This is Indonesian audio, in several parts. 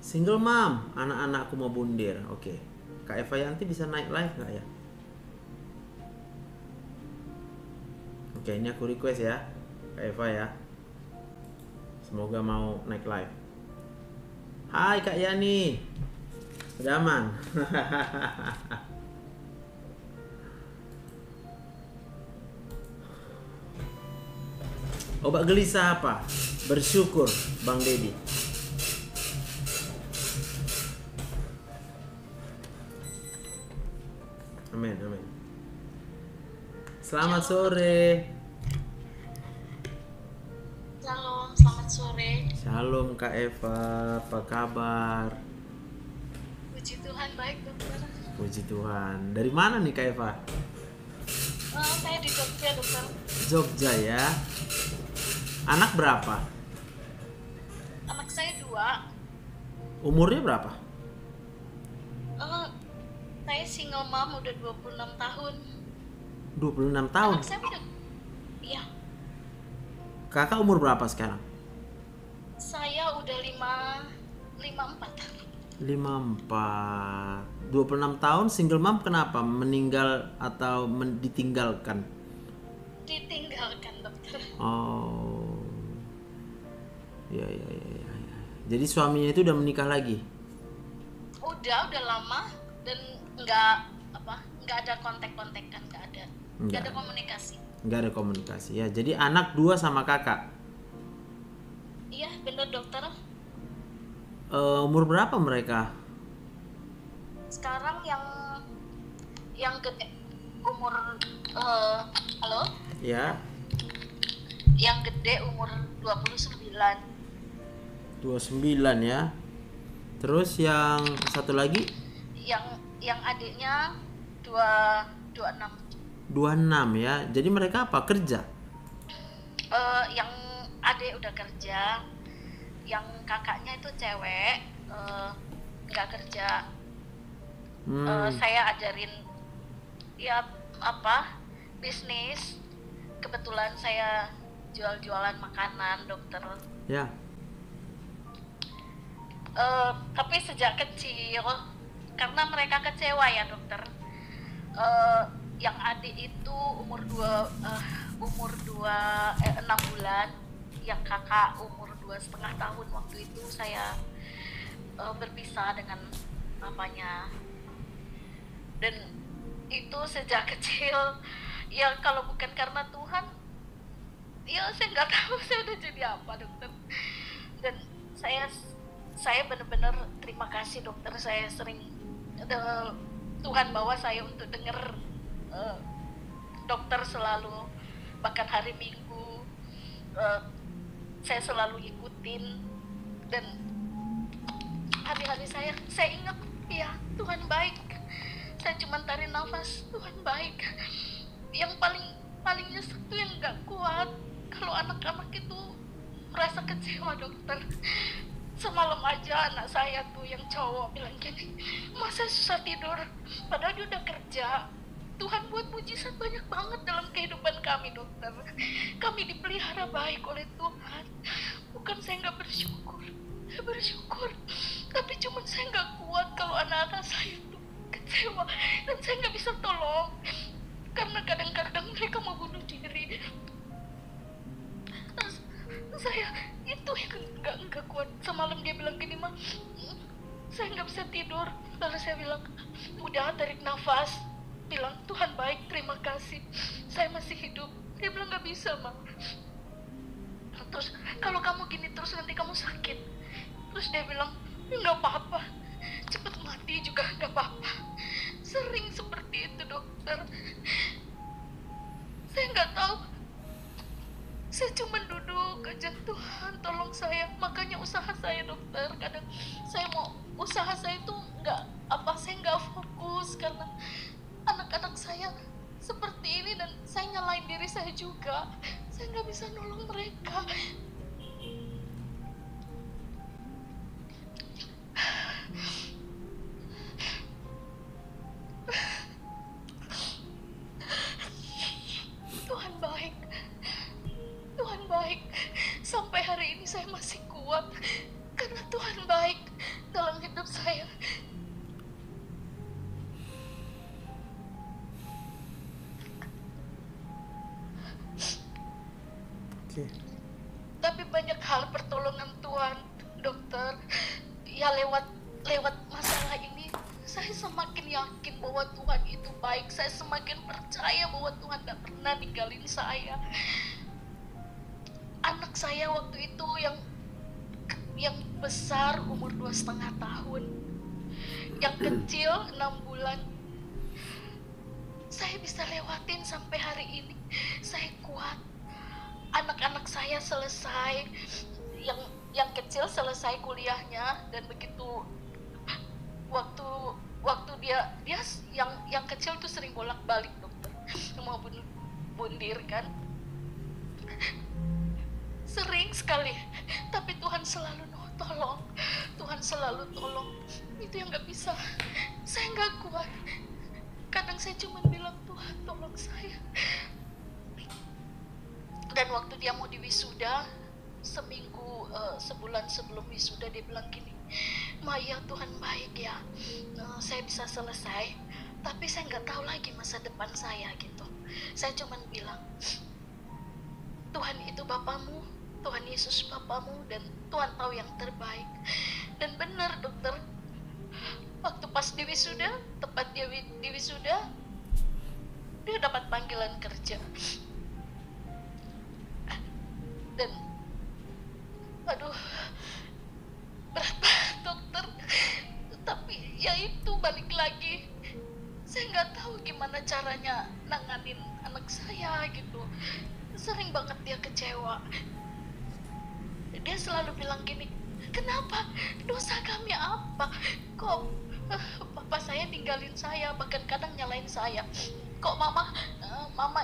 Single mom, anak-anakku mau bundir. Oke. Kak Eva Yanti bisa naik live nggak ya? Oke, ini aku request ya, Kak Eva ya. Semoga mau naik live. Hai Kak Yani. Udah aman? Obat gelisah apa? Bersyukur, Bang Dedi. Amin, amin. Selamat sore. Shalom, selamat sore. Shalom Kak Eva, apa kabar? Puji Tuhan, baik dokter. Puji Tuhan. Dari mana nih Kak Eva? Saya di Jogja dokter. Jogja ya. Anak berapa? Anak saya 2. Umurnya berapa? Saya single mom udah 26 tahun. 26 tahun. Anak saya udah, iya, Kakak umur berapa sekarang? saya udah 54. 54. 26 tahun single mom, kenapa? Meninggal atau ditinggalkan? Ditinggalkan dokter. Oh. Ya. Jadi suaminya itu udah menikah lagi? Udah lama dan nggak ada kontak-kontakan, nggak ada komunikasi. Nggak ada komunikasi ya. Jadi anak 2 sama kakak. Iya bener dokter. Umur berapa mereka? Sekarang yang gede umur halo? Ya. Yang gede umur 29. 29 ya. Terus yang satu lagi? Yang adiknya 26. 26 ya. Jadi mereka apa? Kerja? Yang adik udah kerja, yang kakaknya itu cewek, nggak kerja. Saya ajarin ya bisnis. Kebetulan saya jualan makanan dokter. Ya. Tapi sejak kecil karena mereka kecewa ya dokter. Yang adik itu umur 6 bulan, yang kakak umur 2,5 tahun. Waktu itu saya berpisah dengan papanya, dan itu sejak kecil ya. Kalau bukan karena Tuhan ya saya nggak tahu saya udah jadi apa dokter. Dan saya benar-benar terima kasih dokter. Saya sering Tuhan bawa saya untuk dengar dokter selalu, bahkan hari Minggu saya selalu ikutin. Dan hari-hari saya ingat ya Tuhan baik. Saya cuma tarik nafas, Tuhan baik. Yang paling nyesek tuh yang nggak kuat kalau anak-anak itu merasa kecewa dokter. Semalam aja anak saya tuh yang cowok bilang gini, masa susah tidur padahal dia udah kerja. Tuhan buat mujizat banyak banget dalam kehidupan kami dokter. Kami dipelihara baik oleh Tuhan. Bukan saya nggak bersyukur, saya bersyukur, tapi cuma saya nggak kuat kalau anak-anak saya itu kecewa dan saya nggak bisa tolong karena kadang-kadang mereka mau bunuh diri. Saya itu yang nggak kuat. Semalam dia bilang gini, mah saya nggak bisa tidur. Lalu saya bilang, udah tarik nafas, bilang Tuhan baik, terima kasih saya masih hidup. Dia bilang nggak bisa mah. Terus kalau kamu gini terus nanti kamu sakit. Terus dia bilang nggak apa-apa, cepet mati juga nggak apa-apa. Sering seperti itu dokter. Saya nggak tahu. Saya cuma duduk aja, Tuhan tolong saya. Makanya usaha saya dokter, kadang saya mau usaha saya itu saya nggak fokus karena anak-anak saya seperti ini, dan saya nyalain diri saya juga. Saya nggak bisa nolong mereka. Tuhan baik, Tuhan baik. Sampai hari ini saya masih kuat karena Tuhan baik. dalam hidup saya. Oke. Tapi banyak hal pertolongan Tuhan, dokter. Ya lewat masalah ini saya semakin yakin bahwa Tuhan itu baik. Saya semakin percaya bahwa Tuhan tidak pernah ninggalin saya. Anak saya waktu itu yang besar umur 2,5 tahun, yang kecil 6 bulan, saya bisa lewatin sampai hari ini. Saya kuat. Anak-anak saya selesai, yang kecil selesai kuliahnya, dan begitu waktu dia yang kecil tuh sering bolak-balik, dokter, mau bunuh bundir kan, sering sekali. Tapi Tuhan selalu tolong, Tuhan selalu tolong. Itu yang nggak bisa, saya nggak kuat. Kadang saya cuma bilang, Tuhan tolong saya. Dan waktu dia mau diwisuda, sebulan sebelum wisuda, dia bilang gini, Maya, Tuhan baik ya, saya bisa selesai, tapi saya nggak tahu lagi masa depan saya gitu. Saya cuma bilang, Tuhan itu Bapamu, Tuhan Yesus Bapamu, dan Tuhan tahu yang terbaik. Dan benar, dokter, waktu pas di wisuda, tepat dia di wisuda, dia dapat panggilan kerja. Dan aduh, berat banget, dokter. Tapi ya itu, balik lagi, saya nggak tahu gimana caranya nanganin anak saya gitu. Sering banget dia kecewa. Dia selalu bilang gini, kenapa, dosa kami apa, kok papa saya tinggalin saya, bahkan kadang nyalain saya, kok mama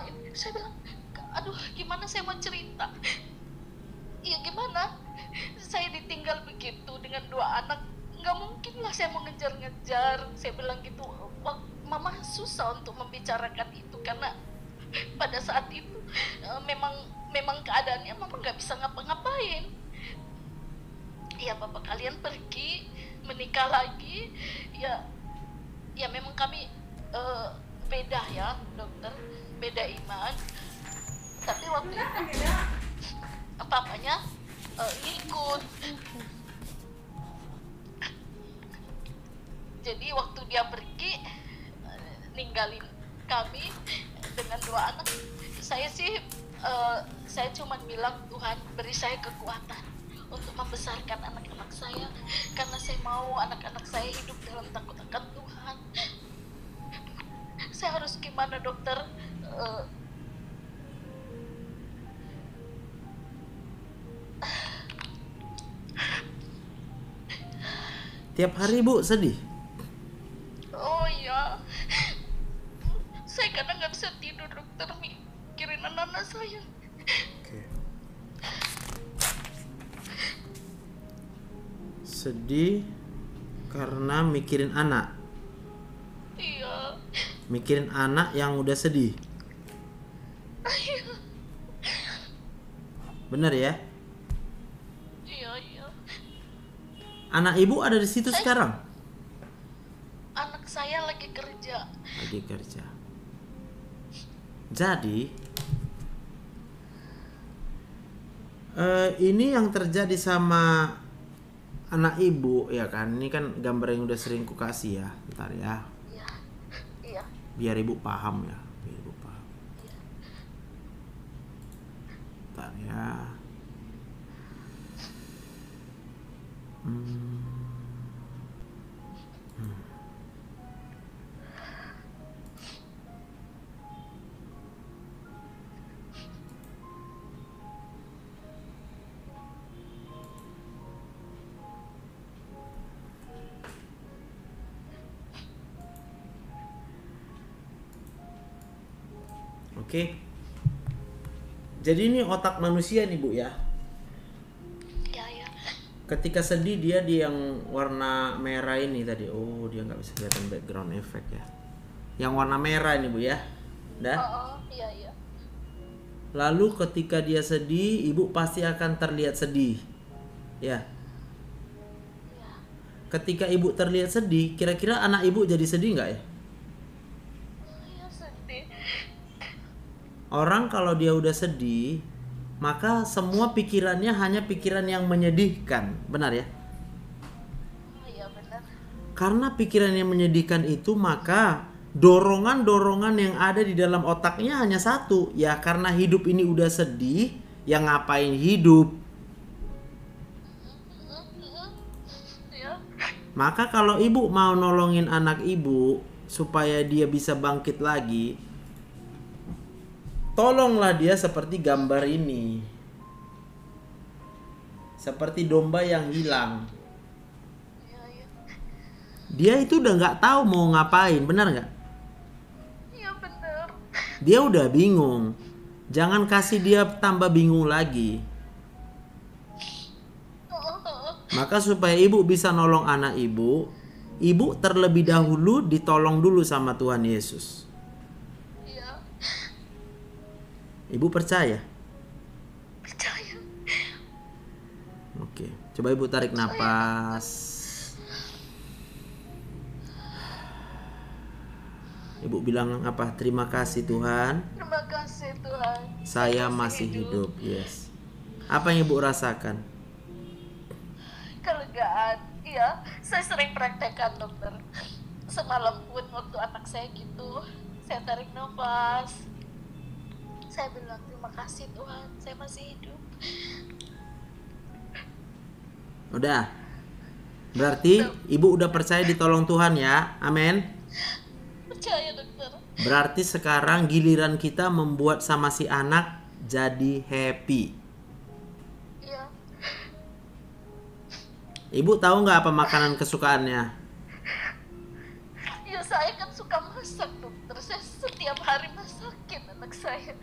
ini. Saya bilang, aduh, gimana saya mau cerita. Ya gimana, saya ditinggal begitu dengan 2 anak, nggak mungkin lah saya mau ngejar-ngejar. Saya bilang gitu. Mama susah untuk membicarakan itu, karena pada saat itu memang keadaannya mama nggak bisa ngapa-ngapain. Ya bapak kalian pergi menikah lagi, ya memang kami beda ya, dokter, beda iman. Tapi waktu itu papanya ngikut. Jadi waktu dia pergi, ninggalin kami dengan 2 anak, saya cuma bilang, Tuhan beri saya kekuatan untuk membesarkan anak-anak saya, karena saya mau anak-anak saya hidup dalam takut akan Tuhan. Saya harus gimana, dokter? Tiap hari Bu sedih? Oh iya, saya kadang nggak bisa tidur, dokter, mikirin anak-anak saya. Oke. Sedih karena mikirin anak. Iya. Mikirin anak yang udah sedih. Bener ya? Iya. Anak ibu ada di situ sekarang? Anak saya lagi kerja. Lagi kerja. Jadi ini yang terjadi sama anak ibu ya kan? Ini kan gambar yang udah sering ku kasih ya. Bentar ya. Iya. Biar ibu paham ya. Biar ibu paham. Bentar ya. Oke. Jadi ini otak manusia nih Bu ya. Iya. Ketika sedih dia di yang warna merah ini tadi. Oh, dia nggak bisa kelihatan background effect ya. Yang warna merah ini Bu ya. Dah. Iya. Lalu ketika dia sedih, ibu pasti akan terlihat sedih. Ya. ketika ibu terlihat sedih, kira-kira anak ibu jadi sedih nggak ya? Iya, sedih. Orang kalau dia udah sedih, maka semua pikirannya hanya pikiran yang menyedihkan, benar ya? Iya, benar. Karena pikiran yang menyedihkan itu, maka dorongan-dorongan yang ada di dalam otaknya hanya satu. Ya karena hidup ini udah sedih, ya ngapain hidup? Iya. Maka kalau ibu mau nolongin anak ibu supaya dia bisa bangkit lagi, tolonglah dia seperti gambar ini. Seperti domba yang hilang. Iya, iya. Dia itu udah nggak tahu mau ngapain, benar nggak? Iya, benar. Dia udah bingung. Jangan kasih dia tambah bingung lagi. Maka supaya ibu bisa nolong anak ibu, ibu terlebih dahulu ditolong dulu sama Tuhan Yesus. Iya, Ibu percaya? percaya. Oke, coba ibu tarik napas. Ibu bilang apa? Terima kasih Tuhan, Terima kasih Tuhan. saya masih hidup. Yes. Apa yang ibu rasakan? Kelegaan. Iya, saya sering praktekkan dokter. Semalam pun waktu anak saya gitu, saya tarik nafas. Saya bilang terima kasih Tuhan, saya masih hidup. Udah. Berarti ibu udah percaya ditolong Tuhan ya. Amin. Percaya dokter. Berarti sekarang giliran kita membuat sama si anak jadi happy. Iya. Ibu tahu nggak apa makanan kesukaannya? Ya saya kan suka masak dokter. Saya setiap hari masakin anak saya.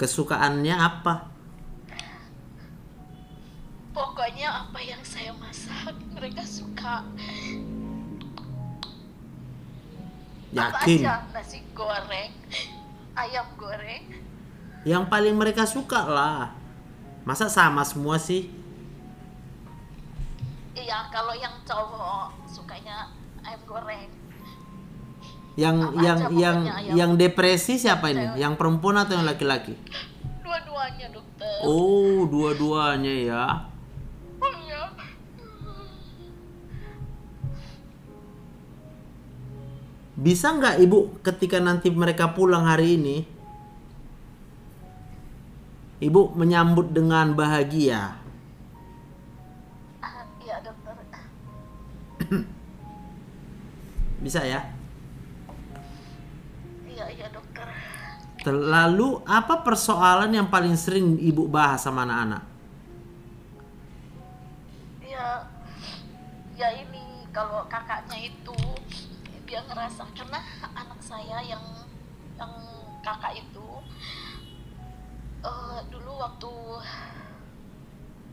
Kesukaannya apa? Pokoknya apa yang saya masak mereka suka. Apa Yakin? aja, nasi goreng, ayam goreng. Yang paling mereka suka lah. Masa sama semua sih? Iya, kalau yang cowok sukanya ayam goreng. Yang Apa yang aja yang pokoknya ayam. yang depresi siapa ini? Yang perempuan atau yang laki-laki? Dua-duanya dokter. Oh, dua-duanya ya. Oh iya. Bisa nggak ibu ketika nanti mereka pulang hari ini, ibu menyambut dengan bahagia? Iya dokter. Bisa ya? Iya dokter. Lalu apa persoalan yang paling sering ibu bahas sama anak-anak? Ya ini kalau kakaknya itu dia ngerasa karena anak saya yang kakak itu dulu waktu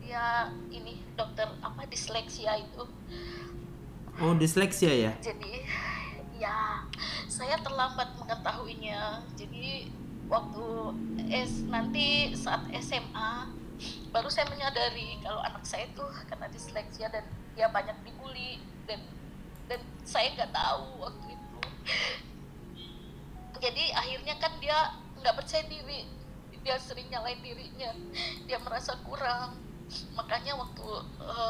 dia ini dokter apa disleksia itu. Oh, disleksia ya? Jadi ya saya terlambat mengetahuinya. Jadi waktu nanti saat SMA baru saya menyadari kalau anak saya itu kena disleksia dan dia banyak dibully dan saya nggak tahu waktu itu. Jadi akhirnya kan dia nggak percaya diri, dia sering nyalain dirinya, dia merasa kurang. Makanya waktu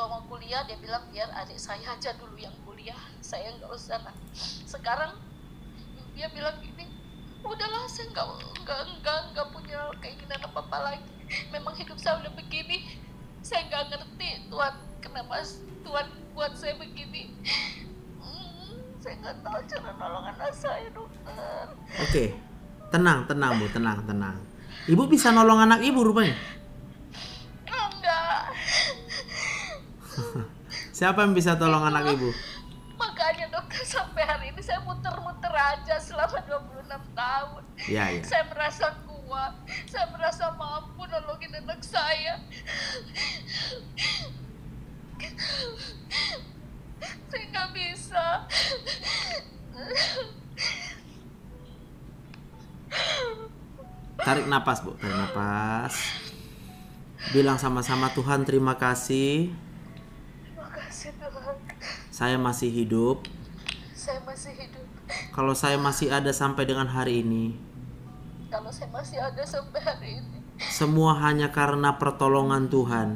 mau kuliah dia bilang biar adik saya aja dulu yang kuliah, saya nggak usah. Nah sekarang dia bilang gini, udahlah saya nggak punya keinginan apa lagi. Memang hidup saya udah begini, saya nggak ngerti Tuhan kenapa Tuhan buat saya begini. Saya nggak tahu cara nolong anak saya dokter. Oke. Tenang Bu, tenang. Ibu bisa nolong anak ibu rupanya. Enggak. Siapa yang bisa tolong anak ibu? Makanya dokter sampai hari ini saya muter-muter aja selama 26 tahun. Ya. Saya merasa kuat, saya merasa mampu nolongin anak saya. Saya nggak bisa. Tarik napas Bu, tarik napas. Bilang sama-sama Tuhan terima kasih. Terima kasih Tuhan. Tuhan. Saya masih hidup. Saya masih hidup. Kalau saya masih ada sampai dengan hari ini, Kalau saya masih ada sampai hari ini, semua hanya karena pertolongan Tuhan.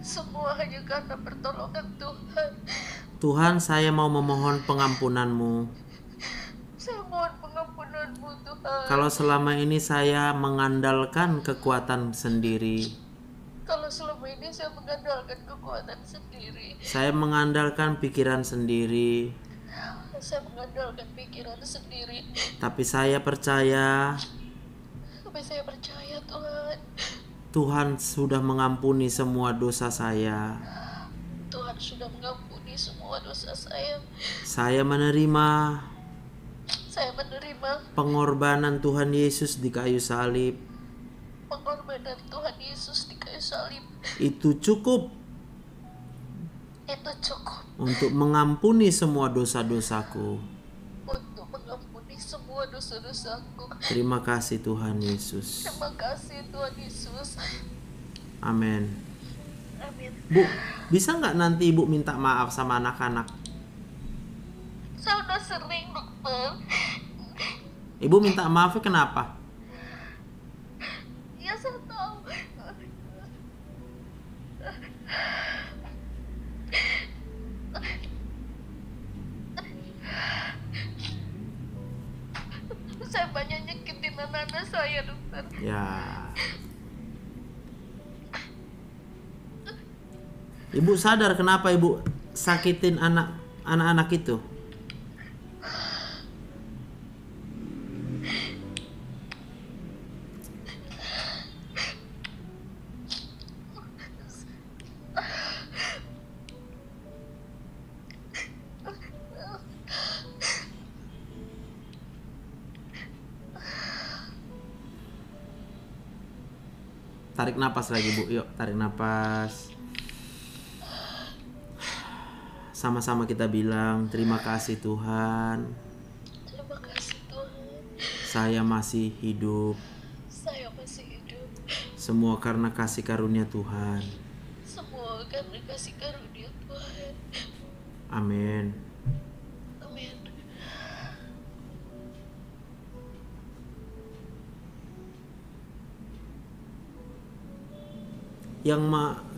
semua hanya karena pertolongan Tuhan. Tuhan, saya mau memohon pengampunan-Mu. Saya mohon pengampunan-Mu, Tuhan. Kalau selama ini saya mengandalkan kekuatan sendiri, Kalau selama ini saya mengandalkan kekuatan sendiri, saya mengandalkan pikiran sendiri, saya mengandalkan pikiran sendiri, tapi saya percaya tapi saya percaya Tuhan, Tuhan sudah mengampuni semua dosa saya. Tuhan sudah mengampuni semua dosa saya. Saya menerima Saya menerima pengorbanan Tuhan Yesus di kayu salib. pengorbanan Tuhan Yesus di kayu salib. Itu cukup Itu cukup untuk mengampuni semua dosa-dosaku. untuk mengampuni semua dosa-dosaku. Terima kasih Tuhan Yesus. Terima kasih Tuhan Yesus. Amin. Amin. Bu, bisa nggak nanti Ibu minta maaf sama anak-anak? Saya udah sering, dokter. Ibu minta maafnya kenapa? Ya, saya tahu. Saya banyak nyakitin anak-anak saya, dokter. Ya. Ibu sadar kenapa Ibu sakitin anak-anak itu? Tarik napas lagi Bu, yuk tarik napas. Sama-sama kita bilang terima kasih Tuhan. Terima kasih Tuhan. Saya masih hidup. Saya masih hidup. Semua karena kasih karunia Tuhan. Semua karena kasih karunia Tuhan. Amin. Amin.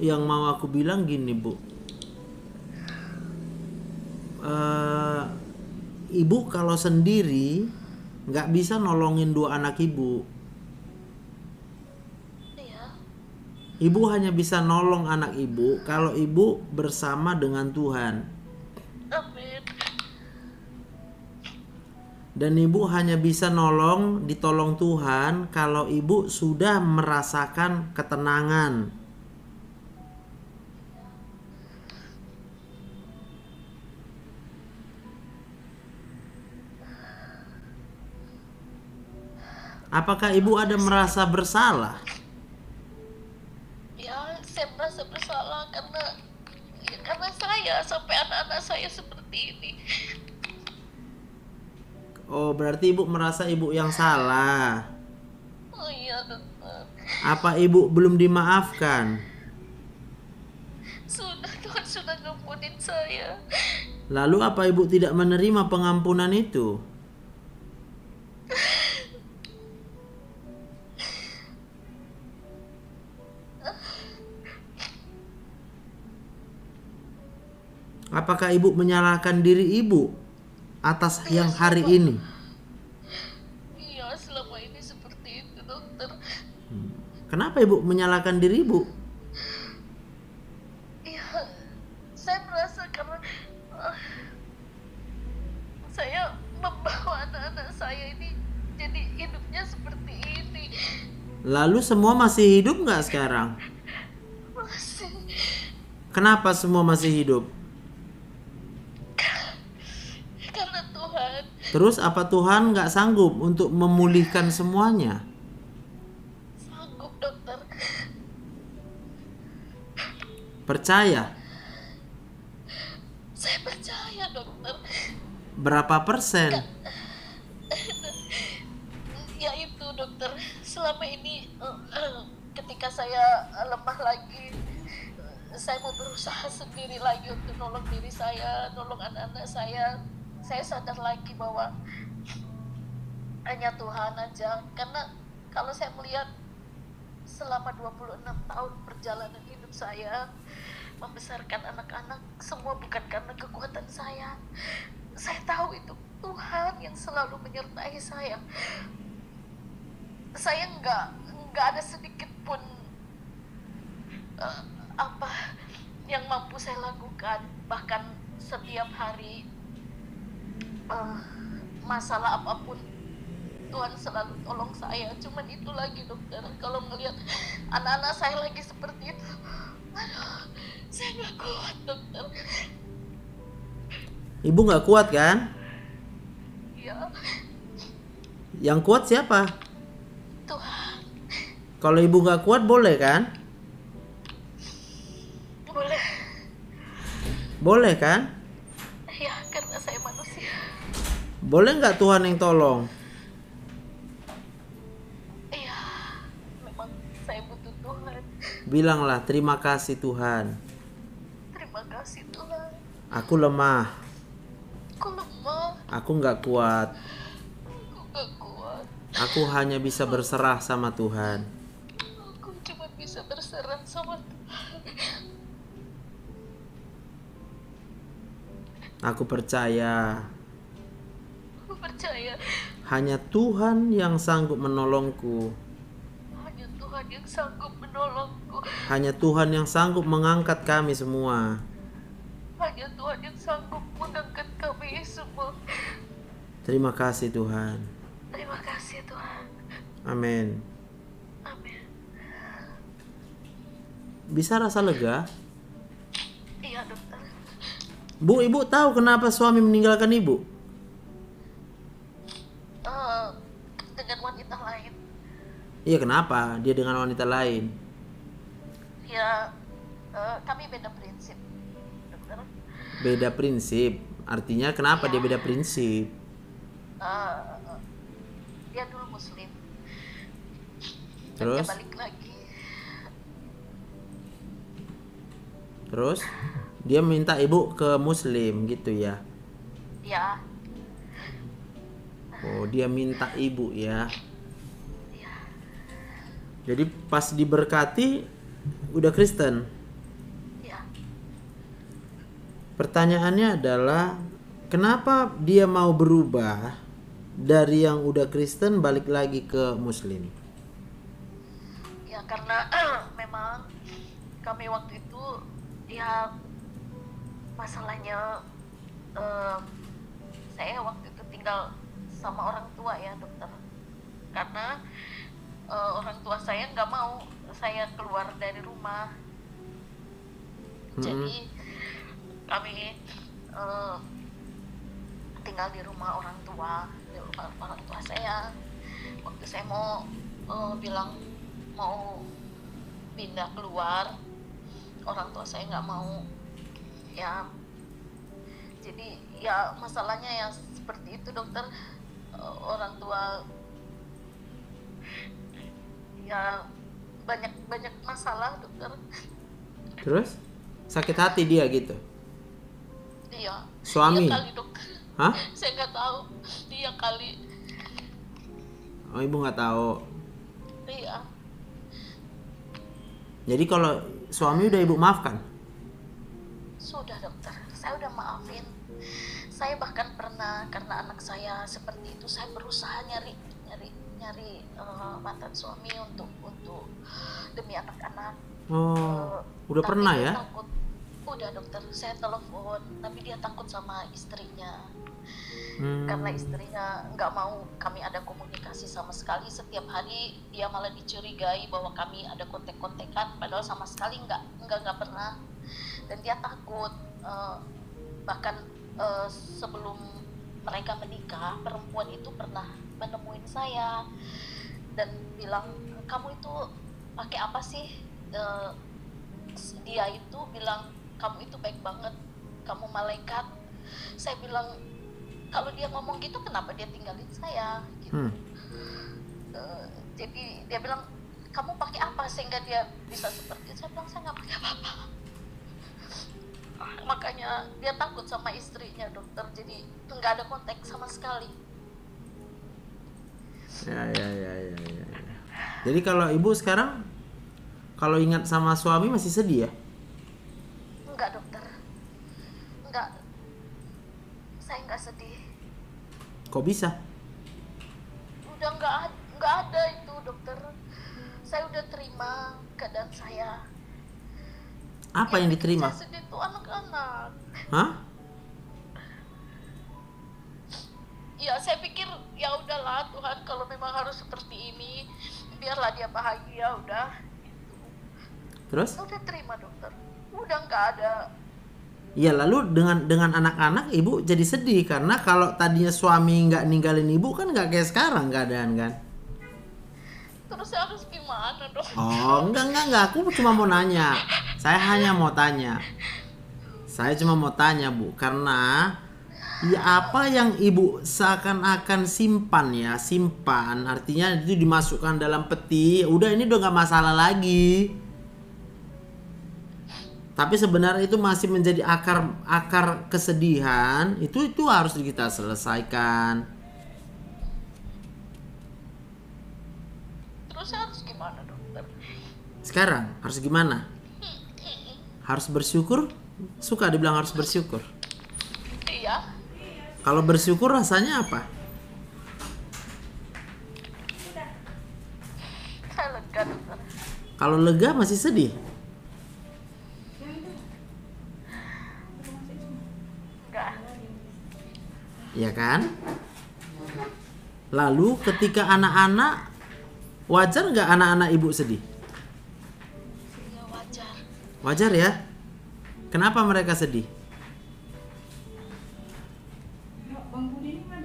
Yang mau aku bilang gini Bu, Ibu kalau sendiri nggak bisa nolongin dua anak Ibu. Iya. Ibu hanya bisa nolong anak Ibu kalau Ibu bersama dengan Tuhan. Amin. Dan Ibu hanya bisa ditolong Tuhan kalau Ibu sudah merasakan ketenangan. Apakah Ibu ada merasa bersalah? Ya, saya merasa bersalah karena saya sampai anak-anak saya seperti ini. Oh, berarti Ibu merasa Ibu yang salah. Oh iya, dokter. Apa Ibu belum dimaafkan? Sudah, Tuhan sudah ngampunin saya. Lalu apa Ibu tidak menerima pengampunan itu? Apakah Ibu menyalahkan diri Ibu atas yang hari ini? Iya, selama ini seperti itu, dokter. Kenapa Ibu menyalahkan diri Ibu? Iya, saya merasa karena saya membawa anak-anak saya ini jadi hidupnya seperti ini. Lalu semua masih hidup nggak sekarang? Masih. Kenapa semua masih hidup? Karena Tuhan. Terus apa Tuhan nggak sanggup untuk memulihkan semuanya? Sanggup, dokter. Percaya? Saya percaya, dokter. Berapa persen? Ya itu, dokter. Selama ini ketika saya lemah lagi, saya mau berusaha sendiri lagi untuk nolong diri saya, nolong anak-anak saya. Saya sadar lagi bahwa hanya Tuhan aja. Karena kalau saya melihat selama 26 tahun perjalanan hidup saya membesarkan anak-anak, semua bukan karena kekuatan saya. Saya tahu itu Tuhan yang selalu menyertai saya. Saya nggak ada sedikit pun apa yang mampu saya lakukan. Bahkan setiap hari masalah apapun Tuhan selalu tolong saya. Cuman itu lagi dokter, kalau melihat anak-anak saya lagi seperti itu, aduh, saya nggak kuat dokter. Ibu nggak kuat kan? Ya, Yang kuat siapa? Tuhan. Kalau ibu nggak kuat boleh kan? Boleh. Boleh kan? Ya, karena saya manusia. Boleh nggak Tuhan yang tolong? Iya, memang saya butuh Tuhan. Bilanglah terima kasih Tuhan. Terima kasih Tuhan. Aku lemah. Aku lemah, Aku nggak kuat. aku gak kuat. Aku hanya bisa berserah sama Tuhan. Aku cuma bisa berserah sama Tuhan. Aku percaya Aku percaya hanya Tuhan yang sanggup menolongku. hanya Tuhan yang sanggup menolongku. Hanya Tuhan yang sanggup mengangkat kami semua. Hanya Tuhan yang sanggup mengangkat kami semua. Terima kasih Tuhan. Terima kasih Tuhan. Amin. Amin. Bisa rasa lega? Iya dokter. Bu, ibu tahu kenapa suami meninggalkan ibu? Dengan wanita lain. Iya, kenapa dia dengan wanita lain? Ya, kami beda prinsip dokter. Beda prinsip. Artinya kenapa dia beda prinsip? Dia dulu muslim. Dan Terus? dia balik lagi. Terus dia minta ibu ke muslim gitu ya. Ya. Oh, dia minta ibu ya. Ya. Jadi pas diberkati udah Kristen. Ya. Pertanyaannya adalah kenapa dia mau berubah dari yang udah Kristen balik lagi ke muslim? Ya karena memang kami waktu itu ya masalahnya saya waktu itu tinggal sama orang tua ya dokter. Karena orang tua saya nggak mau saya keluar dari rumah. Jadi kami tinggal di rumah orang tua, saya. Waktu saya mau bilang mau pindah keluar, orang tua saya nggak mau. Ya, jadi ya masalahnya ya seperti itu dokter. Orang tua ya banyak masalah dokter. Terus sakit hati dia gitu? Iya. Suami? Iya kali dokter. Hah? Saya nggak tahu. Iya kali. Oh, ibu nggak tahu. Iya. Jadi kalau suami udah ibu maafkan? Sudah dokter. Saya udah maafin. Saya bahkan pernah, karena anak saya seperti itu, saya berusaha nyari mantan suami untuk demi anak-anak. Oh, udah Tapi pernah dia ya? takut. Udah dokter, saya telepon, tapi dia takut sama istrinya. Karena istrinya nggak mau kami ada komunikasi sama sekali. Setiap hari dia malah dicurigai bahwa kami ada kontek-kontekan, padahal sama sekali nggak pernah. Dan dia takut. Bahkan sebelum mereka menikah, perempuan itu pernah menemuin saya dan bilang, kamu itu pakai apa sih? Dia itu bilang, kamu itu baik banget, kamu malaikat. Saya bilang, kalau dia ngomong gitu kenapa dia tinggalin saya gitu. Jadi dia bilang, kamu pakai apa sehingga dia bisa seperti itu? Saya bilang, saya nggak pakai apa-apa. Makanya dia takut sama istrinya, dokter. Jadi nggak ada kontak sama sekali. Ya. Jadi kalau ibu sekarang kalau ingat sama suami masih sedih ya? Enggak, dokter. Enggak. Saya nggak sedih. Kok bisa? Udah nggak ada itu, dokter. Saya udah terima keadaan saya. Apa yang diterima? Saya sedih tuh anak-anak. Hah? Ya saya pikir ya udahlah Tuhan, kalau memang harus seperti ini, biarlah dia bahagia, udah. Terus? Saya udah terima, dokter. Udah nggak ada. Ya lalu dengan anak-anak ibu jadi sedih karena kalau tadinya suami nggak ninggalin ibu kan nggak kayak sekarang keadaan kan? Terus saya harus gimana, dok? Oh enggak, aku cuma mau nanya. Saya hanya mau tanya. Saya cuma mau tanya bu, karena ya apa yang ibu seakan-akan simpan artinya itu dimasukkan dalam peti, udah ini udah nggak masalah lagi. Tapi sebenarnya itu masih menjadi akar kesedihan, itu harus kita selesaikan. Terus saya harus gimana, dokter? Sekarang harus gimana? Harus bersyukur. Suka dibilang harus bersyukur. Iya. Kalau bersyukur rasanya apa? Saya lega, dokter. Kalau lega masih sedih? Enggak. Ya kan? Lalu ketika anak-anak, wajar nggak anak-anak ibu sedih? Ya wajar. Wajar ya? Kenapa mereka sedih?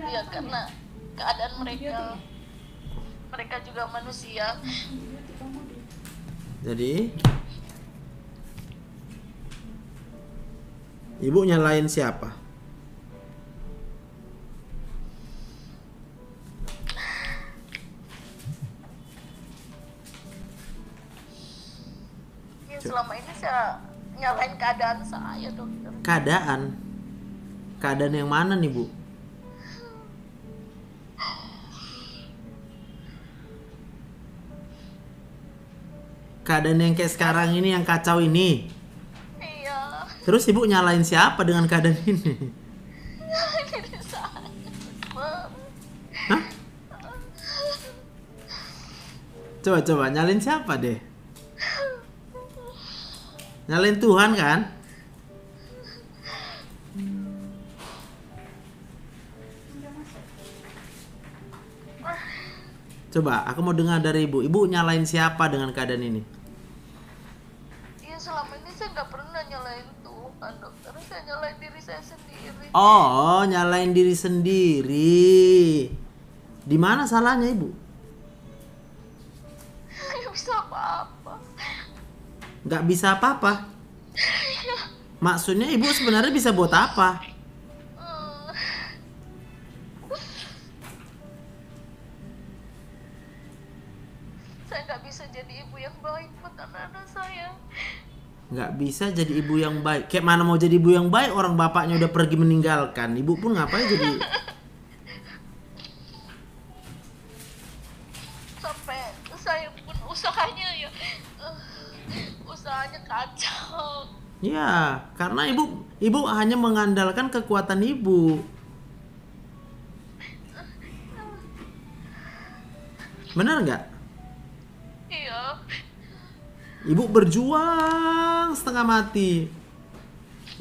Ya karena keadaan mereka juga manusia. Jadi ibu nyalain siapa? Ya selama ini saya nyalain keadaan saya, dokter. Keadaan yang mana nih bu? Keadaan yang kayak sekarang ini, yang kacau ini. Iya. Terus ibu nyalain siapa dengan keadaan ini? Diri saya. Hah? Coba nyalain siapa deh? Nyalain Tuhan kan? Coba aku mau dengar dari ibu. Ibu nyalain siapa dengan keadaan ini? Iya selama ini saya nggak pernah nyalain Tuhan, dokter. Saya nyalain diri saya sendiri. Oh, nyalain diri sendiri. Di mana salahnya ibu? Nggak bisa apa-apa. Nggak bisa apa-apa. Maksudnya ibu sebenarnya bisa buat apa? Saya nggak bisa jadi ibu yang baik buat anak-anak saya. Nggak bisa jadi ibu yang baik. Kayak mana mau jadi ibu yang baik, orang bapaknya udah pergi meninggalkan. Ibu pun ngapain jadi? Sampai saya pun usahanya usahanya kacau. Ya, karena ibu hanya mengandalkan kekuatan ibu. Benar nggak? Iya. Ibu berjuang setengah mati.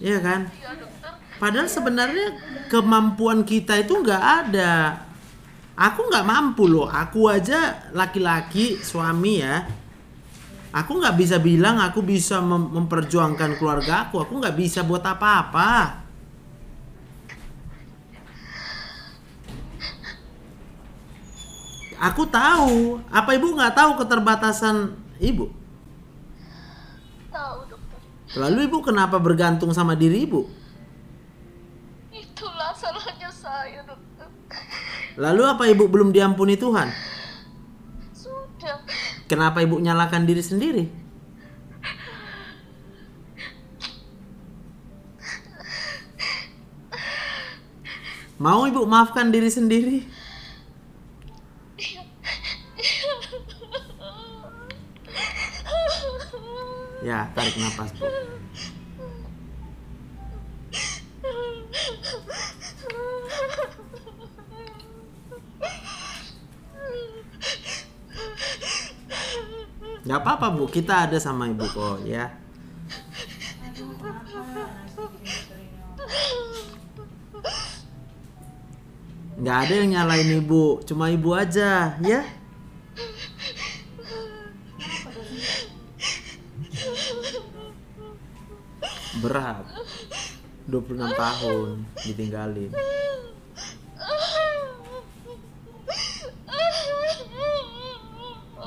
Iya kan? Iya, dokter. Padahal sebenarnya kemampuan kita itu nggak ada. Aku nggak mampu loh. Aku aja laki-laki, suami ya. Aku nggak bisa bilang aku bisa memperjuangkan keluarga aku. Aku nggak bisa buat apa-apa. Aku tahu. Apa ibu nggak tahu keterbatasan ibu? Tahu, dokter. Lalu ibu kenapa bergantung sama diri ibu? Itulah salahnya saya, dokter. Lalu apa ibu belum diampuni Tuhan? Sudah. Kenapa ibu nyalakan diri sendiri? Mau ibu maafkan diri sendiri? Ya, tarik nafas bu. Gak apa-apa bu, kita ada sama ibu kok ya. Gak ada yang nyalain ibu, cuma ibu aja ya. Berat, 26 tahun ditinggalin.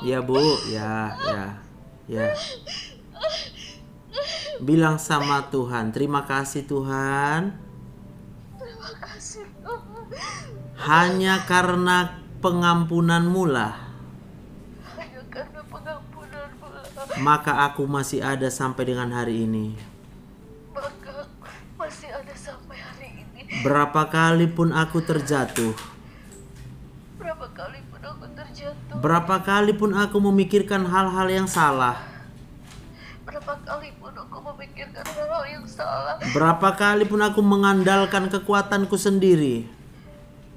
Ya bu, ya. Bilang sama Tuhan, terima kasih Tuhan. Terima kasih Tuhan. Hanya karena pengampunan-Mu lah. Hanya karena pengampunan-Mu lah. Maka aku masih ada sampai dengan hari ini. Maka masih ada sampai hari ini. Berapa kali pun aku terjatuh. Berapa kali pun aku terjatuh. Berapa kali pun aku memikirkan hal-hal yang salah. Berapa kali pun aku memikirkan hal-hal yang salah. Berapa kali pun aku mengandalkan kekuatanku sendiri.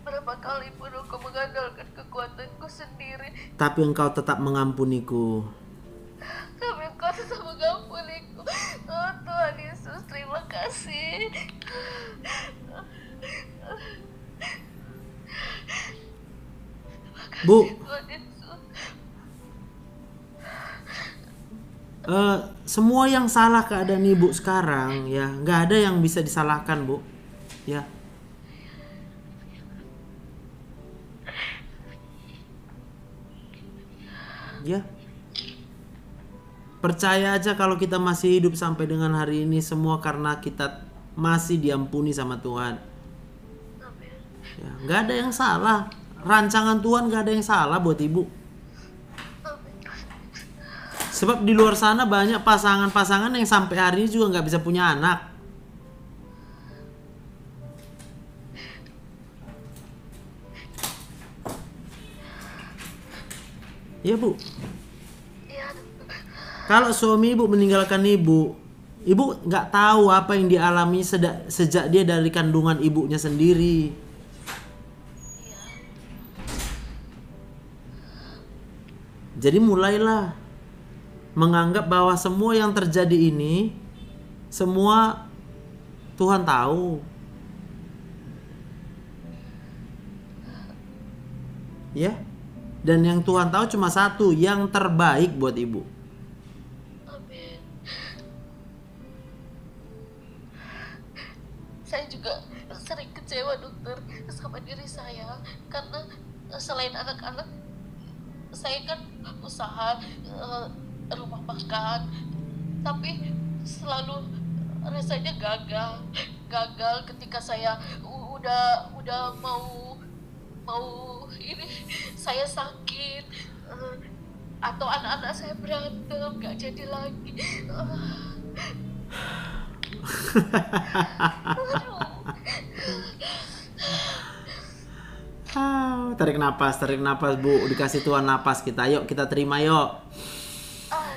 Berapa kali pun aku mengandalkan kekuatanku sendiri. Tapi Engkau tetap mengampuniku. Tapi Engkau tetap mengampuniku. Oh Tuhan Yesus, terima kasih. Bu, Tuhan Yesus. semua yang salah keadaan ibu sekarang ya, nggak ada yang bisa disalahkan bu, ya. Ya, percaya aja kalau kita masih hidup sampai dengan hari ini semua karena kita masih diampuni sama Tuhan. Ya, nggak ada yang salah, rancangan Tuhan nggak ada yang salah buat ibu. Sebab di luar sana banyak pasangan-pasangan yang sampai hari ini juga nggak bisa punya anak. Iya bu. Iya. Kalau suami ibu meninggalkan ibu nggak tahu apa yang dialami sejak dia dari kandungan ibunya sendiri. Jadi mulailah menganggap bahwa semua yang terjadi ini semua Tuhan tahu. Ya. Dan yang Tuhan tahu cuma satu, yang terbaik buat ibu. Amin. Saya juga sering kecewa dokter sama diri saya karena selain anak-anak saya kan usaha rumah makan, tapi selalu rasanya gagal ketika saya udah mau ini saya sakit atau anak-anak saya berantem nggak jadi lagi. Tarik napas bu, dikasih Tuhan napas kita, yuk kita terima yuk.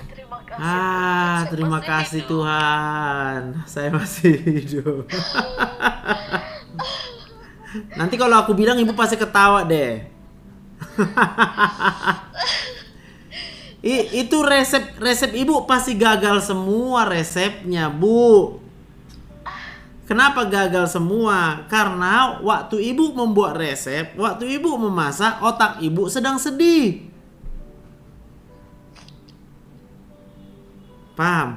Terima kasih. Terima kasih Tuhan, saya masih hidup. Nanti kalau aku bilang ibu pasti ketawa deh. Itu resep ibu pasti gagal semua resepnya bu. Kenapa gagal semua? Karena waktu ibu membuat resep, waktu ibu memasak, otak ibu sedang sedih. Paham?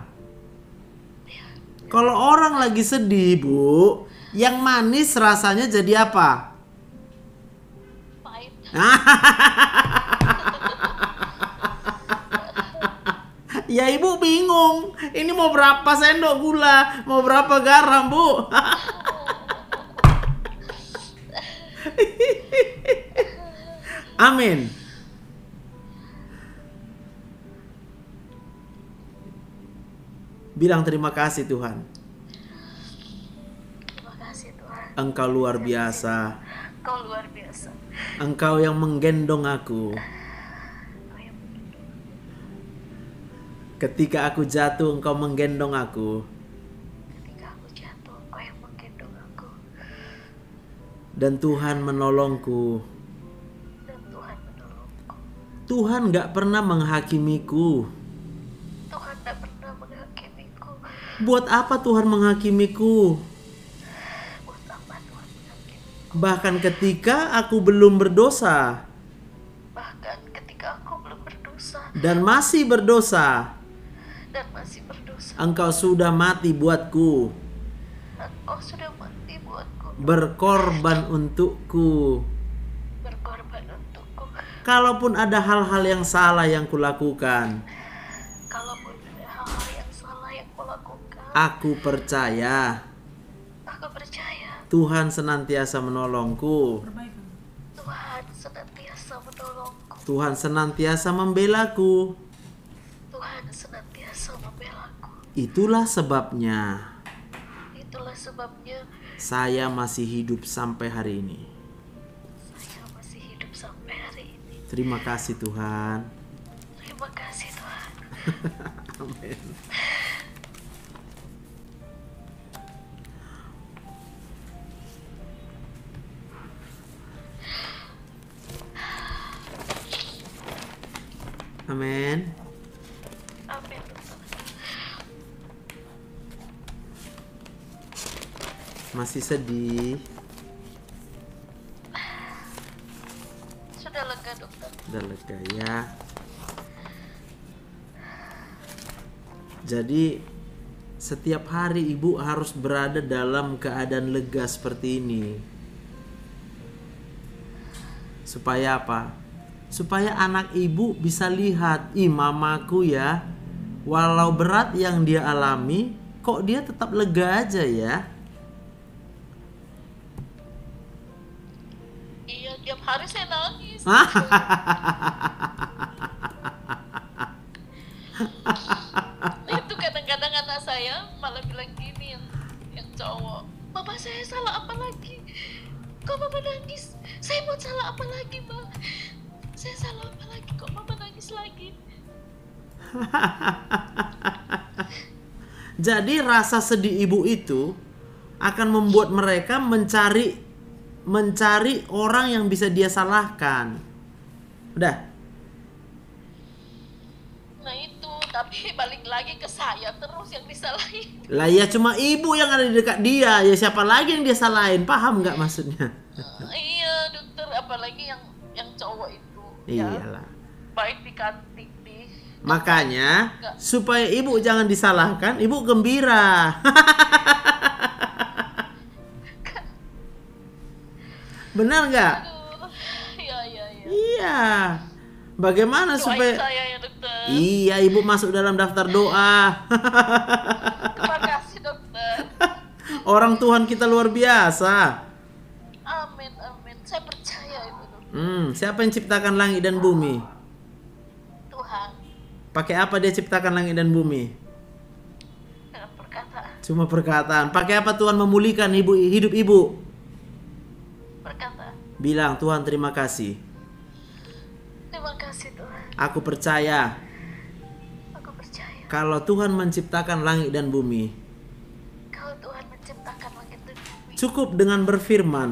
Kalau orang lagi sedih bu, yang manis rasanya jadi apa? Pahit. Ya ibu bingung, ini mau berapa sendok gula, mau berapa garam bu? Amin. Bilang terima kasih Tuhan. Terima kasih kasih Tuhan. Engkau luar biasa. Kau luar biasa. Engkau yang menggendong aku. Kau yang menggendong. Ketika aku jatuh, Engkau menggendong aku. Ketika aku jatuh, Kau yang menggendong aku. Dan Tuhan menolongku. Dan Tuhan menolongku. Tuhan gak pernah menghakimiku. Tuhan tak pernah menghakimiku. Buat apa Tuhan menghakimiku? Buat apa Tuhan menghakimiku? Bahkan ketika aku belum berdosa Bahkan ketika aku belum berdosa dan masih berdosa, dan masih berdosa, Engkau sudah mati buatku, Engkau sudah mati buatku, berkorban untukku. berkorban untukku. Kalaupun ada hal-hal yang salah yang kulakukan, Kalaupun ada hal-hal yang salah yang kulakukan, aku percaya aku percaya Tuhan senantiasa menolongku. Tuhan senantiasa menolongku. Tuhan senantiasa membelaku. Tuhan senantiasa membelaku. Itulah sebabnya Itulah sebabnya saya masih hidup sampai hari ini. saya masih hidup sampai hari ini. Terima kasih Tuhan. Terima kasih Tuhan. Amin. Amin. Amin Tuhan. Masih sedih. Sudah lega dokter. Udah lega ya. Jadi setiap hari ibu harus berada dalam keadaan lega seperti ini. Supaya apa? Supaya anak ibu bisa lihat, ih mamaku ya, walau berat yang dia alami, kok dia tetap lega aja ya. Iya, tiap hari saya nangis. Itu kadang-kadang anak saya malah bilang gini, yang cowok, mama saya salah apa lagi? Kok mama nangis? Saya mau salah apa lagi, ma? Saya salah apa lagi? Kok mama nangis lagi? Jadi rasa sedih ibu itu akan membuat mereka mencari orang yang bisa dia salahkan. Udah. Nah itu, tapi balik lagi ke saya terus yang disalahin. Lah ya cuma ibu yang ada di dekat dia, ya siapa lagi yang dia salahin? Paham nggak maksudnya? Iya dokter, apalagi yang cowok itu. Iyalah. Ya, baik di kantin di. Makanya Enggak. supaya ibu jangan disalahkan, ibu gembira. Benar nggak? Aduh, iya. Iya. Bagaimana Doain supaya saya ya dokter. Iya, ibu masuk dalam daftar doa. Terima kasih dokter. Orang Tuhan kita luar biasa. Amin. Saya percaya itu dokter. Siapa yang ciptakan langit dan bumi? Tuhan Pakai apa dia ciptakan langit dan bumi? dengan perkataan. Cuma perkataan. Pakai apa Tuhan memulihkan hidup ibu? Perkataan. Bilang, Tuhan terima kasih. Terima kasih Tuhan. Aku percaya Aku percaya kalau Tuhan menciptakan langit dan bumi, kalau Tuhan menciptakan langit dan bumi, cukup dengan berfirman.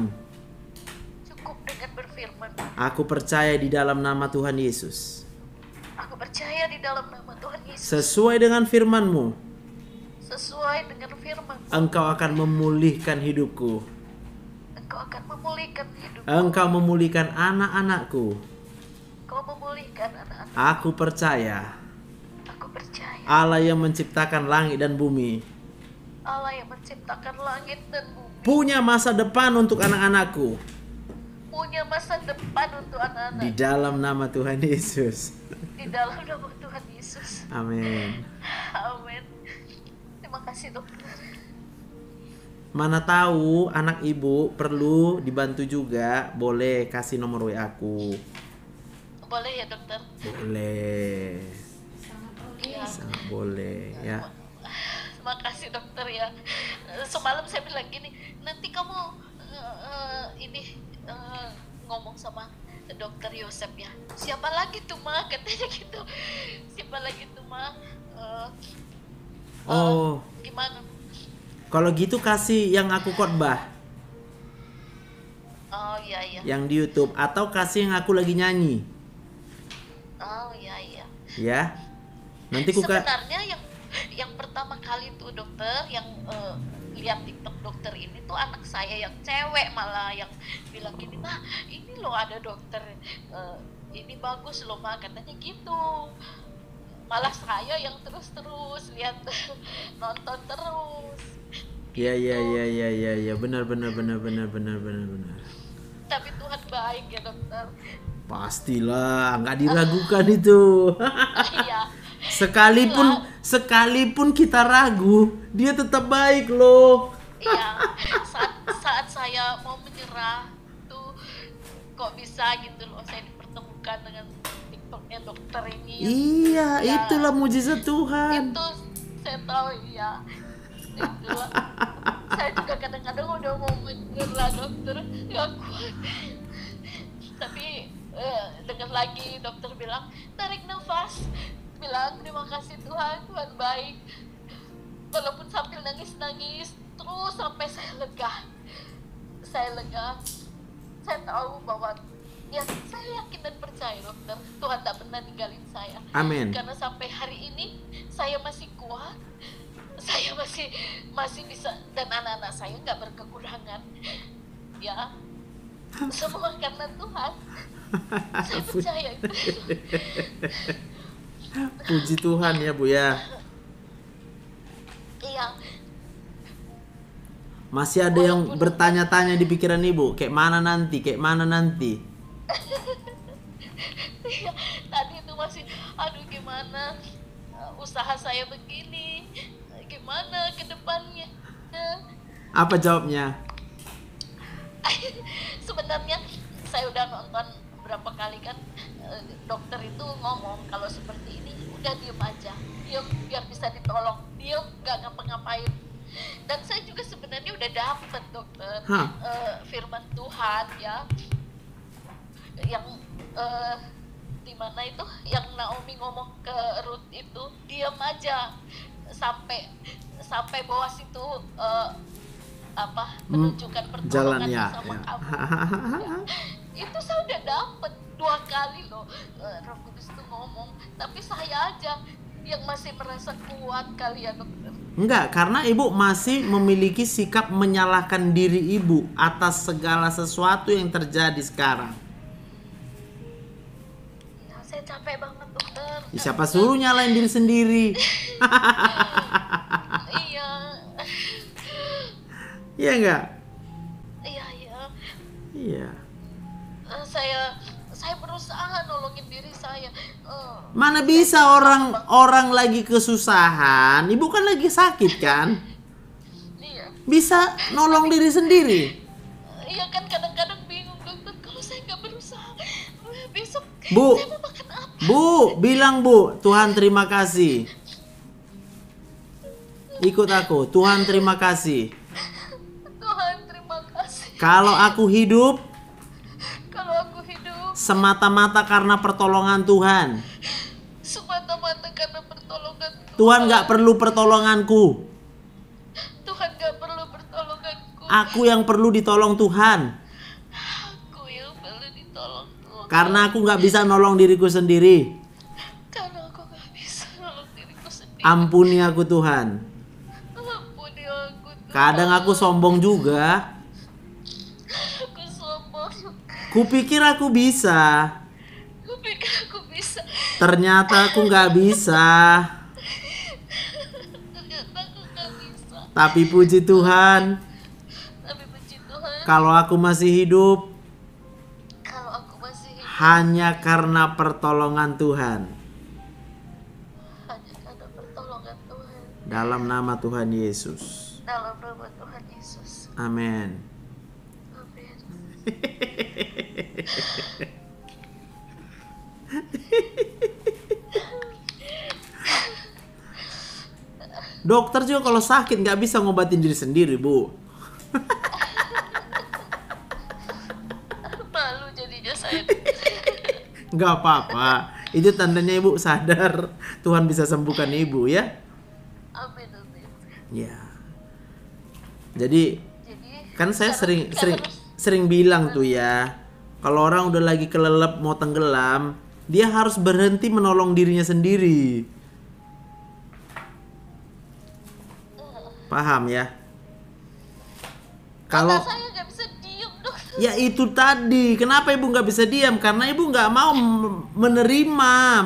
cukup dengan berfirman. Aku percaya di dalam nama Tuhan Yesus. Aku percaya di dalam nama Tuhan Yesus. Sesuai dengan firman-Mu, Sesuai dengan firman, Engkau akan memulihkan hidupku. Engkau akan memulihkan hidup. Engkau memulihkan anak-anakku. Kau memulihkan anak-anak. Aku percaya Aku percaya Allah yang menciptakan langit dan bumi Allah yang menciptakan langit dan bumi punya masa depan untuk anak-anakku. punya masa depan untuk Di anak-anak dalam nama Tuhan Yesus. di dalam nama Tuhan Yesus. Amin. Amin. Terima kasih dokter. Mana tahu anak ibu perlu dibantu juga, boleh kasih nomor WA aku. Boleh ya dokter? Boleh. Iya. Sangat boleh ya. Terima kasih dokter ya. Semalam saya bilang gini, nanti kamu ini ngomong sama dokter Yosep ya. Siapa lagi tuh mah, katanya gitu. Siapa lagi tuh mah? Oh, Gimana? kalau gitu kasih yang aku khotbah, Oh iya iya. yang di YouTube, atau kasih yang aku lagi nyanyi, Oh iya iya. ya. Nanti Sebenarnya yang pertama kali tuh dokter yang lihat TikTok dokter ini tuh anak saya yang cewek malah yang bilang gini, mah ini loh ada dokter ini bagus loh mah, katanya gitu. Malah saya yang terus lihat nonton terus. ya Gitu. benar. Tapi Tuhan baik ya dokter. Pastilah, nggak diragukan itu. Iya. Sekalipun kita ragu, dia tetap baik loh. Iya, saat saya mau menyerah tuh kok bisa gitu loh, saya dipertemukan dengan TikToknya dokter ini. Iya, Ya, itulah mujizat Tuhan. itu saya tahu ya. Itulah. Saya juga kadang-kadang udah mau menyerah dokter, nggak kuat. Tapi dengar lagi dokter bilang tarik nafas, bilang terima kasih Tuhan, Tuhan baik. Walaupun sambil nangis-nangis terus sampai saya lega. Saya tahu bahwa ya saya yakin dan percaya dokter, Tuhan tak pernah ninggalin saya. Amin. Karena sampai hari ini saya masih kuat, saya masih bisa, dan anak-anak saya nggak berkekurangan. Ya, semua karena Tuhan. Saya percaya itu. Puji Tuhan ya Bu ya. Iya. Masih ada yang bertanya-tanya di pikiran Ibu, kayak mana nanti? Iya, tadi itu masih, aduh gimana usaha saya begini, gimana ke depannya. Apa jawabnya? Sebenarnya saya udah nonton berapa kali kan, dokter itu ngomong kalau seperti ini udah diem aja, diem biar bisa ditolong, diem nggak ngapa-ngapain. Dan saya juga sebenarnya udah dapet dokter firman Tuhan ya, yang di mana itu yang Naomi ngomong ke Ruth itu, diem aja sampai Boas itu menunjukkan pertolongan jalan sama ya. kamu. Ya. Itu saya udah dapet 2 kali loh, Roh Kudus itu ngomong, tapi saya aja yang masih merasa kuat kali ya dokter. Enggak, karena Ibu masih memiliki sikap menyalahkan diri Ibu atas segala sesuatu yang terjadi sekarang. Ya, saya capek banget dokter. Ya, siapa suruh nyalain diri sendiri? Iya. Iya enggak? Iya. Iya. Saya berusaha nolongin diri saya. Mana bisa orang lagi kesusahan, Ibu kan lagi sakit kan? Iya. Bisa nolong diri sendiri. Iya kan kadang-kadang bingung dokter, kalau saya nggak berusaha besok Bu, saya mau makan apa? Bu, bilang Bu, Tuhan terima kasih. Ikut aku, Tuhan terima kasih. Tuhan terima kasih. Kalau aku hidup semata-mata karena pertolongan Tuhan. Semata-mata karena pertolongan Tuhan. Tuhan nggak perlu pertolonganku. Tuhan nggak perlu pertolonganku. Aku yang perlu ditolong Tuhan. Aku yang perlu ditolong Tuhan. Karena aku nggak bisa nolong diriku sendiri. Karena aku nggak bisa nolong diriku sendiri. Ampuni aku Tuhan. Ampuni aku Tuhan. Kadang aku sombong juga. Aku sombong. Kupikir aku bisa. Kupikir aku bisa. Ternyata aku nggak bisa. Ternyata aku nggak bisa. Tapi puji Tuhan, kalau aku masih hidup, hanya karena pertolongan Tuhan. Hanya karena pertolongan Tuhan. Dalam nama Tuhan Yesus. Dalam nama Tuhan Yesus. Amin. Amin. Dokter juga kalau sakit nggak bisa ngobatin diri sendiri, Bu. Nggak apa-apa. Itu tandanya ibu sadar Tuhan bisa sembuhkan ibu ya. Amin, amin. Ya. Jadi Jadi kan saya sekarang sering harus sering bilang tuh ya, kalau orang udah lagi kelelep mau tenggelam, dia harus berhenti menolong dirinya sendiri. Paham ya? karena Kalau saya nggak bisa diem dokter. ya itu tadi, kenapa ibu nggak bisa diam? Karena ibu nggak mau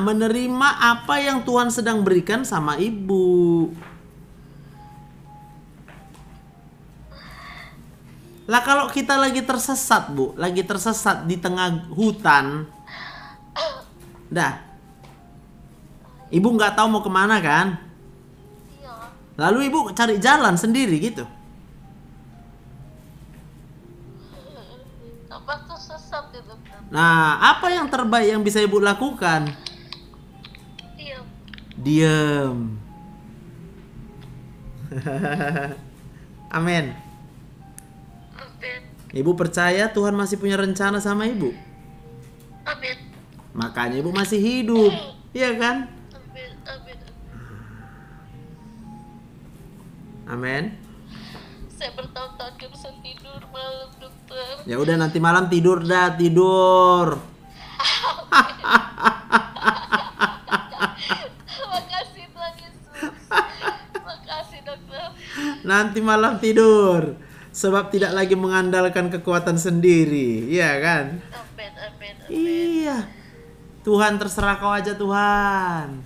menerima apa yang Tuhan sedang berikan sama ibu. Lah kalau kita lagi tersesat bu, lagi tersesat di tengah hutan, dah, ibu nggak tahu mau kemana kan? Iya. Lalu ibu cari jalan sendiri gitu. Apa tuh sesat ya dokter? Nah, apa yang terbaik yang bisa ibu lakukan? Iya. Diam. Amin. Amin. Ibu percaya Tuhan masih punya rencana sama ibu. Amin. Makanya ibu masih hidup. Iya kan? Amin. Amin. Amin. Saya bertahun-tahun gak bisa tidur malam dokter. Ya udah nanti malam tidur dah, tidur. Makasih Tuhan Yesus. Makasih dokter. Nanti malam tidur. Sebab tidak lagi mengandalkan kekuatan sendiri. Iya kan? Amin. Amin. Amin. Iya. Tuhan terserah kau aja Tuhan.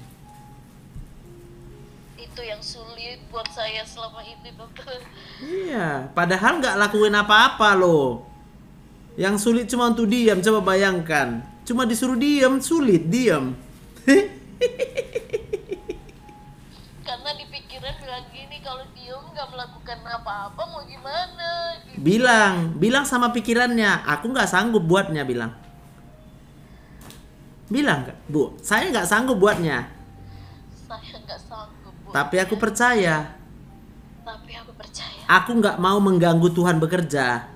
Itu yang sulit buat saya selama ini dokter. Iya, padahal nggak lakuin apa-apa loh. Yang sulit cuma untuk diam, coba bayangkan. Cuma disuruh diam, sulit diam. Karena di pikiran bilang gini, kalau diem nggak melakukan apa-apa mau gimana gitu. Bilang sama pikirannya, aku nggak sanggup buatnya, bilang nggak, Bu, saya nggak sanggup buatnya. Saya nggak sanggup Bu. Tapi aku percaya. Tapi aku percaya. Aku nggak mau mengganggu Tuhan bekerja.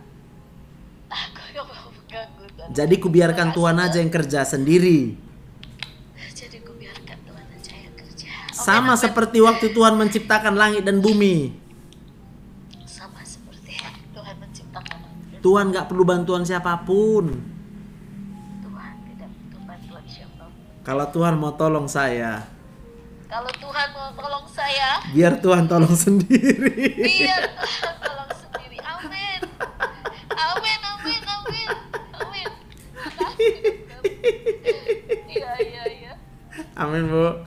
Aku yang mau mengganggu Tuhan. Jadi kubiarkan Tuhan aja yang kerja sendiri. Jadi ku biarkan Tuhan aja yang kerja. Sama seperti waktu Tuhan menciptakan langit dan bumi. Sama seperti Tuhan menciptakan aku. Tuhan nggak perlu bantuan siapapun. Tuhan tidak butuh bantuan siapapun. Kalau Tuhan mau tolong saya, Kalau Tuhan mau tolong saya, biar Tuhan tolong sendiri. biar Tuhan tolong sendiri. Amin. Amin. Amin. Amin. Amin. Makasih, dokter. Iya, iya, iya. Amin bu.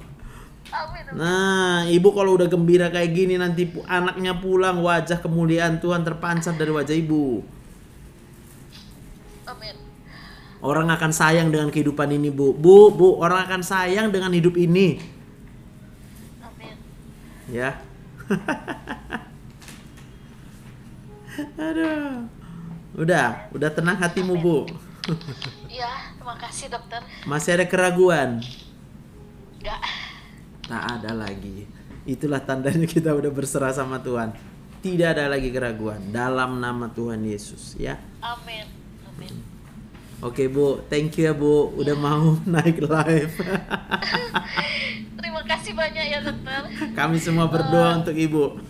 Amin. Amin. Nah, ibu kalau udah gembira kayak gini nanti anaknya pulang, wajah kemuliaan Tuhan terpancar dari wajah ibu. Amin. Orang akan sayang dengan kehidupan ini bu. Bu, orang akan sayang dengan hidup ini. Amin. Ya. Aduh. Udah tenang hatimu bu. Iya, terima kasih dokter. Masih ada keraguan? Enggak. Tak ada lagi. Itulah tandanya kita udah berserah sama Tuhan. Tidak ada lagi keraguan dalam nama Tuhan Yesus ya. Amin. Amin. Oke Bu, thank you ya Bu udah mau naik live. Terima kasih banyak ya dokter. Kami semua berdoa untuk Ibu.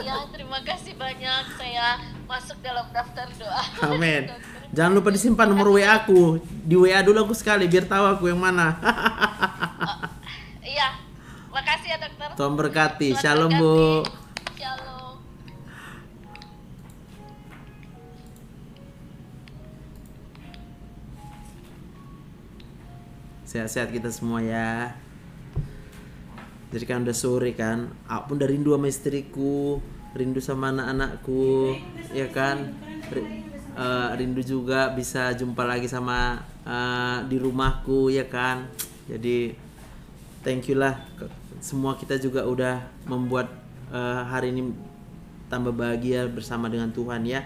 Ya, terima kasih banyak. Saya masuk dalam daftar doa. Amin. Dokter. Jangan lupa disimpan nomor WA aku. Di WA dulu aku sekali biar tahu aku yang mana. Iya. Makasih ya dokter. Tuhan berkati. Tuhan Shalom berkati. Bu. Shalom. Sehat-sehat kita semua ya. Jadi kan udah sore kan, aku pun udah rindu sama istriku, rindu sama anak-anakku, ya kan. Rindu juga bisa jumpa lagi sama di rumahku, ya kan. Jadi thank you lah, semua kita juga udah membuat hari ini tambah bahagia bersama dengan Tuhan ya.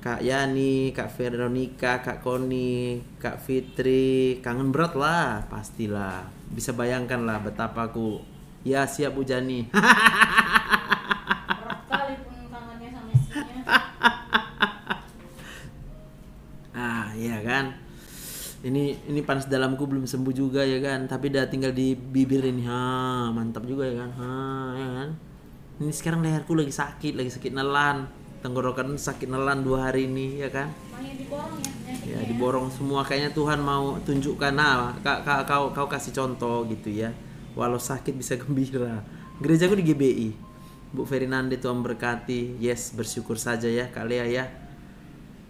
Kak Yani, Kak Veronica, Kak Koni, Kak Fitri, kangen berat lah, pastilah. Bisa bayangkan lah betapa aku. Ya siap Bu Jani. Berat kali pun kangennya sama istrinya. Iya kan. Ini panas dalamku belum sembuh juga ya kan, tapi udah tinggal di bibir ini. Ha, mantap juga ya kan. Ha, ya kan. Ini sekarang leherku lagi sakit nelan. Tenggorokan sakit nelan 2 hari ini ya kan. Makanya diborong ya. Ya diborong semua, kayaknya Tuhan mau tunjukkan, nah kau kasih contoh gitu ya, walau sakit bisa gembira. Gerejaku di GBI, Bu Ferinande, Tuhan berkati. Yes, bersyukur saja ya Kak Lea ya.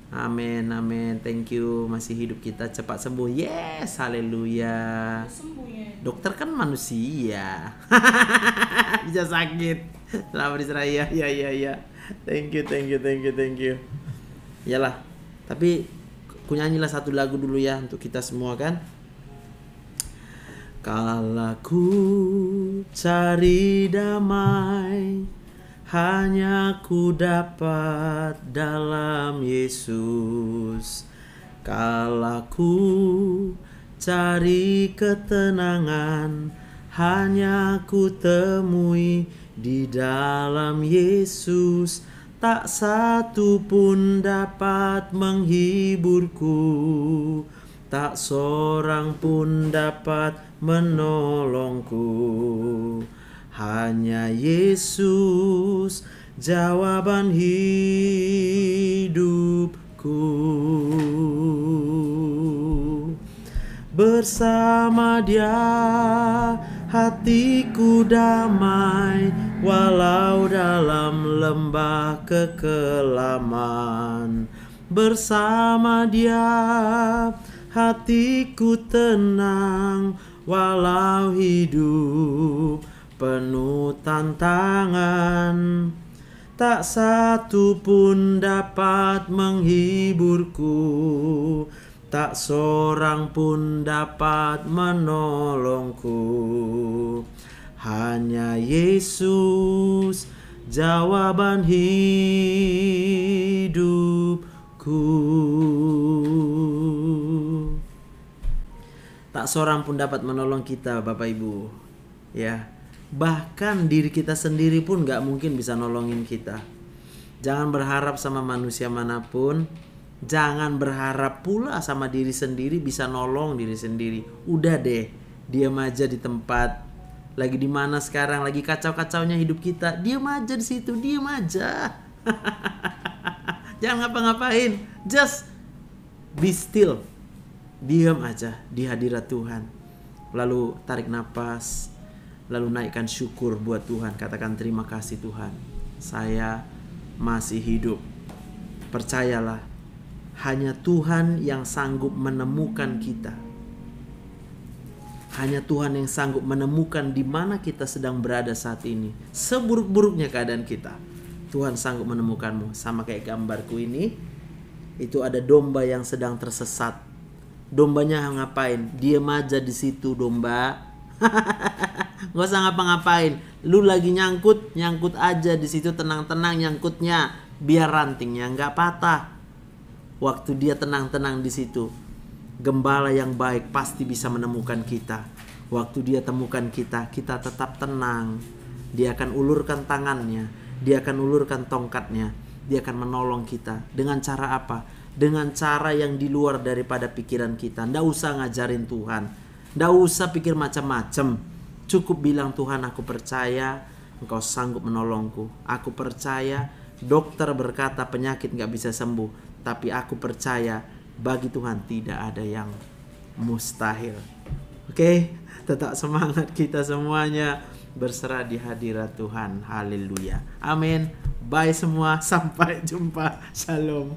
Amin, amin. Thank you, masih hidup kita cepat sembuh. Yes, haleluya. Sembuh ya. Dokter kan manusia. Bisa sakit. Selamat Israel. Ya. Thank you. Iyalah. Tapi ku nyanyilah satu lagu dulu ya untuk kita semua kan. Kala ku cari damai, hanya ku dapat dalam Yesus. Kala ku cari ketenangan, hanya ku temui di dalam Yesus. Tak satu pun dapat menghiburku, tak seorang pun dapat menolongku. Hanya Yesus jawaban hidupku. Bersama Dia hatiku damai, walau dalam lembah kekelaman. Bersama Dia hatiku tenang, walau hidup penuh tantangan. Tak satu pun dapat menghiburku, tak seorang pun dapat menolongku. Hanya Yesus jawaban hidupku. Tak seorang pun dapat menolong kita, Bapak Ibu. Ya, bahkan diri kita sendiri pun gak mungkin bisa nolongin kita. Jangan berharap sama manusia manapun. Jangan berharap pula sama diri sendiri bisa nolong diri sendiri. Udah deh, diam aja di tempat. Lagi di mana sekarang? Lagi kacau-kacaunya hidup kita. Diam aja di situ, diam aja. Jangan ngapa-ngapain. Just be still. Diam aja di hadirat Tuhan. Lalu tarik napas. Lalu naikkan syukur buat Tuhan. Katakan terima kasih Tuhan, saya masih hidup. Percayalah, hanya Tuhan yang sanggup menemukan kita. Hanya Tuhan yang sanggup menemukan di mana kita sedang berada saat ini. Seburuk-buruknya keadaan kita, Tuhan sanggup menemukanmu. Sama kayak gambarku ini. Itu ada domba yang sedang tersesat. Dombanya ngapain? Diam aja di situ domba. Gak usah ngapa-ngapain. Lu lagi nyangkut aja di situ, tenang-tenang nyangkutnya, biar rantingnya nggak patah. Waktu dia tenang-tenang di situ, gembala yang baik pasti bisa menemukan kita. Waktu dia temukan kita, kita tetap tenang. Dia akan ulurkan tangannya, dia akan ulurkan tongkatnya, dia akan menolong kita. Dengan cara apa? Dengan cara yang di luar daripada pikiran kita. Nggak usah ngajarin Tuhan, nggak usah pikir macam-macam. Cukup bilang, Tuhan, aku percaya Engkau sanggup menolongku. Aku percaya dokter berkata penyakit nggak bisa sembuh, tapi aku percaya bagi Tuhan tidak ada yang mustahil. Oke, tetap semangat kita semuanya, berserah di hadirat Tuhan. Haleluya. Amin. Bye semua. Sampai jumpa. Shalom.